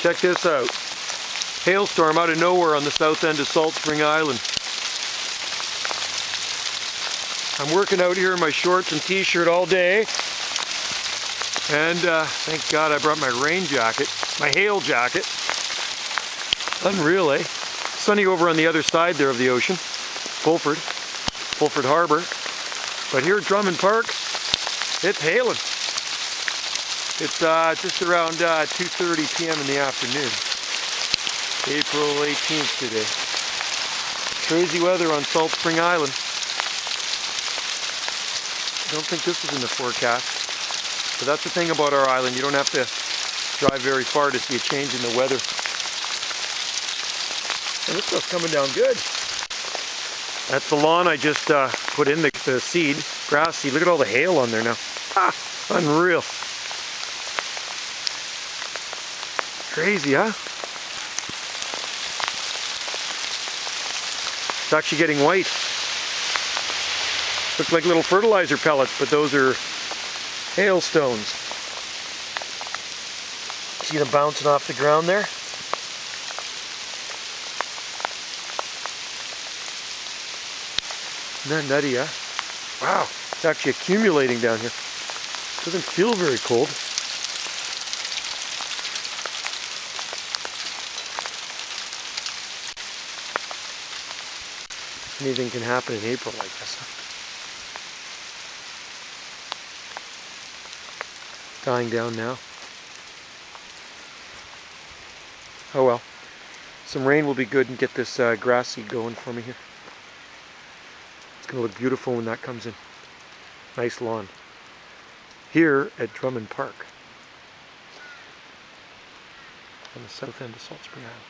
Check this out. Hailstorm out of nowhere on the south end of Salt Spring Island. I'm working out here in my shorts and t-shirt all day. And thank God I brought my rain jacket, my hail jacket. Unreal, eh? Sunny over on the other side there of the ocean. Fulford Harbor. But here at Drummond Park, it's hailing. It's just around 2:30 p.m. in the afternoon. April 18th today. Crazy weather on Salt Spring Island. I don't think this was in the forecast. But that's the thing about our island. You don't have to drive very far to see a change in the weather. And this stuff's coming down good. That's the lawn I just put in the seed, grass seed. Look at all the hail on there now. Ah, unreal. Crazy, huh? It's actually getting white. Looks like little fertilizer pellets, but those are hailstones. See them bouncing off the ground there? Isn't that nutty, huh? Wow, it's actually accumulating down here. Doesn't feel very cold. Anything can happen in April like this, huh? Dying down now. Oh well. Some rain will be good and get this grass seed going for me here. It's going to look beautiful when that comes in. Nice lawn. Here at Drummond Park. On the south end of Salt Spring Island.